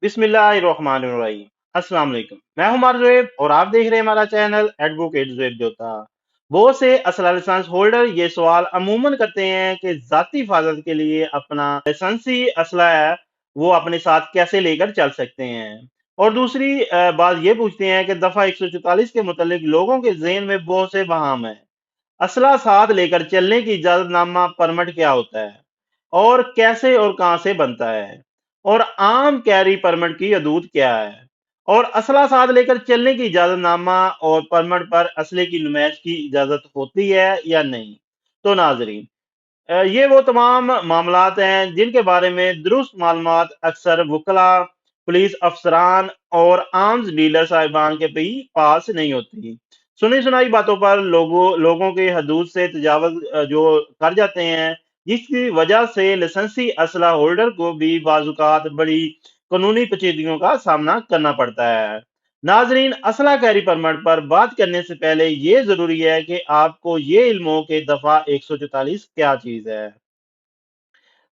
बिस्मिल्लाहिर्रहमानिर्रहीम। अस्सलाम वालेकुम। मैं हूं मारज़ेब और आप देख रहे हैं हमारा चैनल एडवोकेट ज़ेब जोता। बहुत से असला लाइसेंस होल्डर ये सवाल अमूमन करते हैं कि ज़ाती हिफाजत के लिए अपना लाइसेंसी असला है वो अपने साथ कैसे लेकर चल सकते हैं। और दूसरी बात ये पूछते हैं कि दफ़ा 144 के मुतालिक लोगों के ज़हन में बहुत से वहाम है। असला साथ लेकर चलने की इजाजतनामा परमिट क्या होता है और कैसे और कहां से बनता है और आम कैरी परमिट की हदूद क्या है और असला साथ लेकर चलने की इजाजतनामा और परमिट पर असले की नुमाइश की इजाजत होती है या नहीं। तो नाजरीन, ये वो तमाम मामलात हैं जिनके बारे में दुरुस्त मालूमात अक्सर वकला, पुलिस अफसरान और आर्म्स डीलर साहिबान के भी पास नहीं होती। सुनी सुनाई बातों पर लोगों के हदूद से तजावज जो कर जाते हैं, जिसकी वजह से लाइसेंसी असला होल्डर को भी बाजुकात बड़ी कानूनी पेचीदगियों का सामना करना पड़ता है। नाजरीन, असला कैरी परमिट पर बात करने से पहले ये जरूरी है कि आपको ये इल्म हो कि दफा 144 क्या चीज है।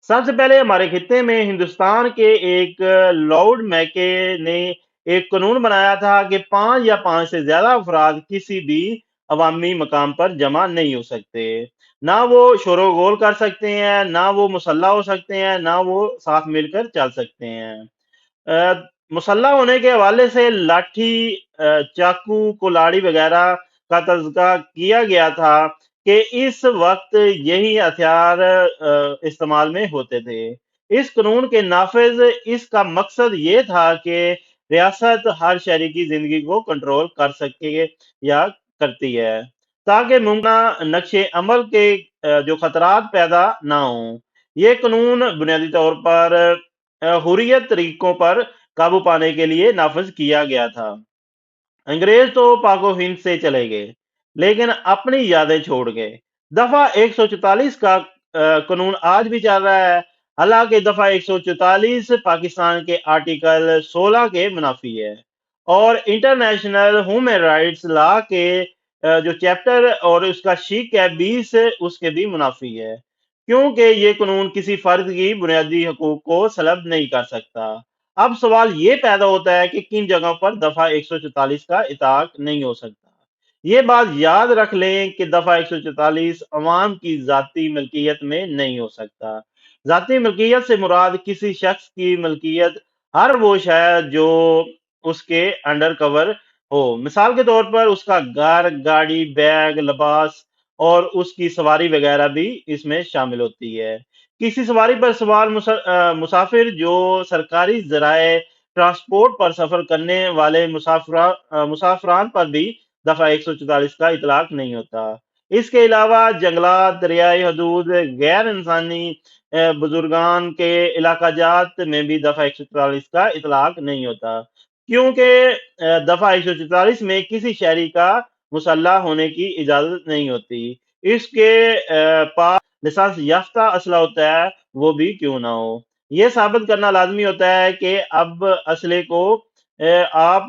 सबसे पहले हमारे खित्ते में हिंदुस्तान के एक लॉर्ड मैके ने एक कानून बनाया था कि 5 या 5 से ज्यादा अफराद किसी भी अवामी मकाम पर जमा नहीं हो सकते। ना वो शोरो गोल कर सकते हैं, ना वो मुसल्ला हो सकते हैं, ना वो साथ मिलकर चल सकते हैं। मुसल्ला होने के हवाले से लाठी, चाकू, कुल्हाड़ी वगैरह का तज़किरा किया गया था कि इस वक्त यही हथियार इस्तेमाल में होते थे। इस कानून के नाफिज इसका मकसद ये था कि रियासत हर शहरी की जिंदगी को कंट्रोल कर सके या करती है, ताकि मुमकिन नक्शे अमल के जो खतरात पैदा ना हों। ये कानून बुनियादी तौर पर हुर्रियत तरीकों पर काबू पाने के लिए नाफिज किया गया था। अंग्रेज तो पाको हिंद से चले गए, लेकिन अपनी यादें छोड़ गए। दफा 144 का कानून आज भी चल रहा है। हालांकि दफा 144 पाकिस्तान के आर्टिकल 16 के मुनाफी है और इंटरनेशनल ह्यूमन राइट्स लॉ के जो चैप्टर और उसका शीक है 20 उसके भी मुनाफी है, क्योंकि ये कानून किसी फर्द की बुनियादी हकूक को सलब नहीं कर सकता। अब सवाल ये पैदा होता है कि किन जगहों पर दफा 144 का इताक नहीं हो सकता। ये बात याद रख लें कि दफा 144 अवाम की जाती मिल्कियत में नहीं हो सकता। जाती मिल्कियत से मुराद किसी शख्स की मिल्कियत हर वो शय जो उसके अंडर कवर हो। मिसाल के तौर पर उसका घर, गाड़ी, बैग, लिबास और उसकी सवारी वगैरह भी इसमें शामिल होती है। किसी सवारी पर सवार मुसाफिर जो सरकारी जराए ट्रांसपोर्ट पर सफर करने वाले मुसाफरान पर भी दफा 144 का इतलाक नहीं होता। इसके अलावा जंगलात, दरियाई हदूद, गैर इंसानी बुजुर्गान के इलाका जात में भी दफा 144 का इतलाक नहीं होता, क्योंकि दफा 144 में किसी शहरी का मुसल्ला होने की इजाजत नहीं होती, इसके पास लाइसेंस याफ्ता असला होता है वो भी क्यों ना हो। ये साबित करना लाजमी होता है कि अब असले को आप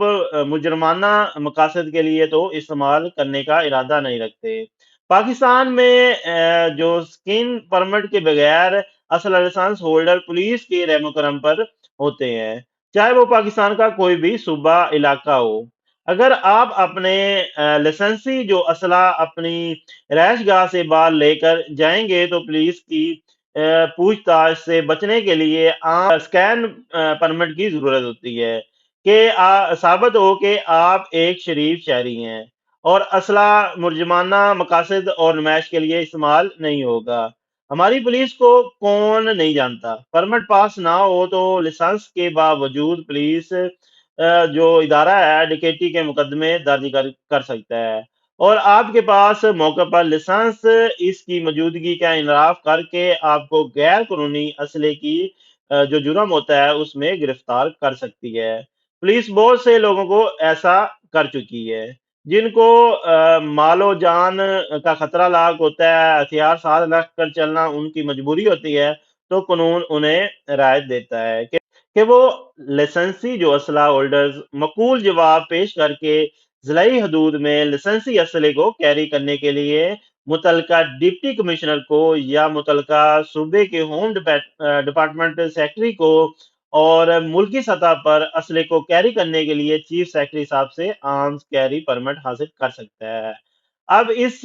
मुजरमाना मकासद के लिए तो इस्तेमाल करने का इरादा नहीं रखते। पाकिस्तान में जो स्किन परमिट के बगैर असला लाइसेंस होल्डर पुलिस के रहमो करम पर होते हैं, चाहे वो पाकिस्तान का कोई भी सूबा इलाका हो। अगर आप अपने लाइसेंसी जो असला अपनी रैशगाह से बाहर लेकर जाएंगे तो पुलिस की पूछताछ से बचने के लिए स्कैन परमिट की जरूरत होती है कि साबित हो कि आप एक शरीफ शहरी हैं और असला मुर्जमाना मकासद और नुमाइश के लिए इस्तेमाल नहीं होगा। हमारी पुलिस को कौन नहीं जानता। परमिट पास ना हो तो लाइसेंस के बावजूद पुलिस जो इदारा है डकैती के मुकदमे दर्ज कर सकता है और आपके पास मौके पर लाइसेंस इसकी मौजूदगी का इंसाफ करके आपको गैर कानूनी असले की जो जुर्म होता है उसमें गिरफ्तार कर सकती है। पुलिस बहुत से लोगों को ऐसा कर चुकी है जिनको मालो जान का खतरा लाक होता है, हथियार साथ रख कर चलना उनकी मजबूरी होती है, तो कानून उन्हें राहत देता है कि वो लाइसेंसी जो असला होल्डर्स मकूल जवाब पेश करके ज़िलाई हदूद में लाइसेंसी असले को कैरी करने के लिए मुतलका डिप्टी कमिश्नर को या मुतलका सूबे के होम डिपार्टमेंट सेक्रेटरी को اور ملکی سطح پر اسلحے کو کیری کرنے کے لیے چیف سیکرٹری صاحب سے آرمز کیری پرمٹ حاصل کر سکتا ہے۔ اب اس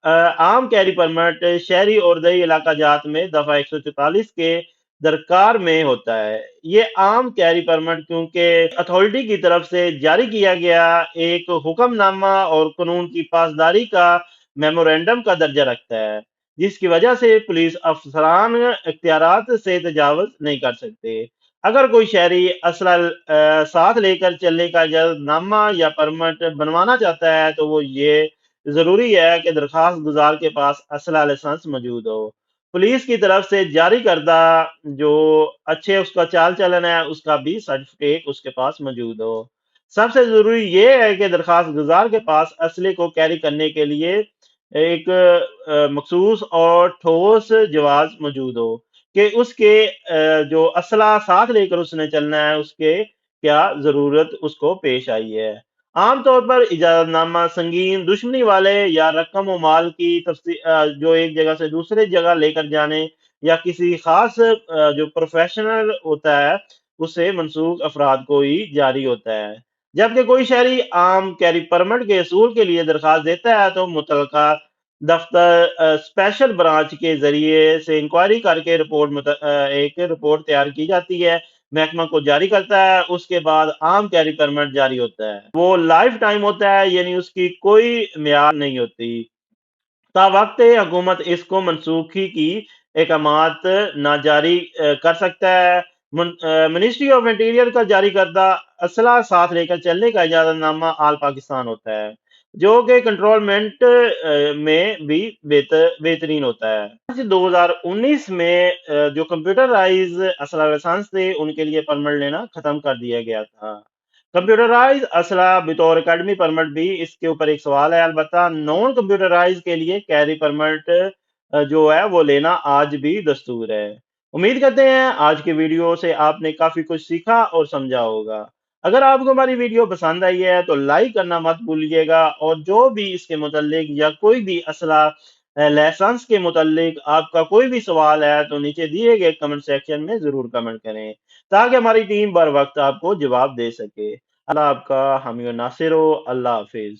عام کیری پرمٹ شہری اور دیہی علاقہ جات میں دفعہ 144 کے درکار میں ہوتا ہے۔ یہ عام کیری پرمٹ کیونکہ اتھارٹی کی طرف سے جاری کیا گیا ایک حکم نامہ اور قانون کی پاسداری کا میمورینڈم کا درجہ رکھتا ہے، جس کی وجہ سے پولیس افسران اختیارات سے تجاوز نہیں کر سکتے۔ اگر کوئی شہری اسلحہ ساتھ لے کر چلنے کا اجازت نامہ یا پرمٹ بنوانا چاہتا ہے تو وہ یہ ضروری ہے کہ درخواست گزار کے پاس اسلحہ لائسنس موجود ہو۔ پولیس کی طرف سے جاری کردہ جو اچھے اس کا چال چلن ہے اس کا بھی سرٹیفکیٹ اس کے پاس موجود ہو۔ سب سے ضروری یہ ہے کہ درخواست گزار کے پاس اسلحے کو کیری کرنے کے لیے ایک مخصوص اور ٹھوس جواز موجود ہو کہ اس کے جو اسلحہ ساتھ لے کر اس نے چلنا ہے اس کے کیا ضرورت اس کو پیش آئی ہے۔ عام طور پر اجازت نامہ سنگین دشمنی والے یا رقم و مال کی جو ایک جگہ سے دوسرے جگہ لے کر جانے یا کسی خاص جو پروفیشنل ہوتا ہے اسے منسوخ افراد کو ہی جاری ہوتا ہے۔ جبکہ کوئی شہری عام کیری پرمٹ کے حصول کے لیے درخواست دیتا ہے تو متعلقہ دفتر اسپیشل برانچ کے ذریعے سے انکوائری کر کے ایک رپورٹ تیار کی جاتی ہے، محکمہ کو جاری کرتا ہے، اس کے بعد عام کیری پرمٹ جاری ہوتا ہے۔ وہ لائف ٹائم ہوتا ہے، یعنی اس کی کوئی میعاد نہیں ہوتی۔ تا وقت حکومت اس کو منسوخی کی احکامات نہ جاری کر سکتا ہے۔ منسٹری آف انٹیریئر کا جاری کردہ اسلحہ ساتھ لے کر چلنے کا اجازت نامہ آل پاکستان ہوتا ہے، جو کہ کنٹرولمنٹ میں بھی بہترین ہوتا ہے۔ 2019 میں جو کمپیوٹرائز اسلحہ لائسنس تھے ان کے لیے پرمٹ لینا ختم کر دیا گیا تھا۔ کمپیوٹرائز اسلحہ بطور اکیڈمی پرمٹ بھی اس کے اوپر ایک سوال ہے، البتہ نان کمپیوٹرائز کے لیے کیری پرمٹ جو ہے وہ لینا آج بھی دستور ہے۔ امید کرتے ہیں آج کی ویڈیو سے آپ نے کافی کچھ سیکھا اور سمجھا ہوگا۔ اگر آپ کو ہماری ویڈیو پسند آئی ہے تو لائک کرنا مت بھولیے گا، اور جو بھی اس کے متعلق یا کوئی بھی اسلحہ لائسنس کے متعلق آپ کا کوئی بھی سوال ہے تو نیچے دیے گئے کمنٹ سیکشن میں ضرور کمنٹ کریں تاکہ ہماری ٹیم بر وقت آپ کو جواب دے سکے۔ اللہ آپ کا حامی و ناصر ہو۔ اللہ حافظ۔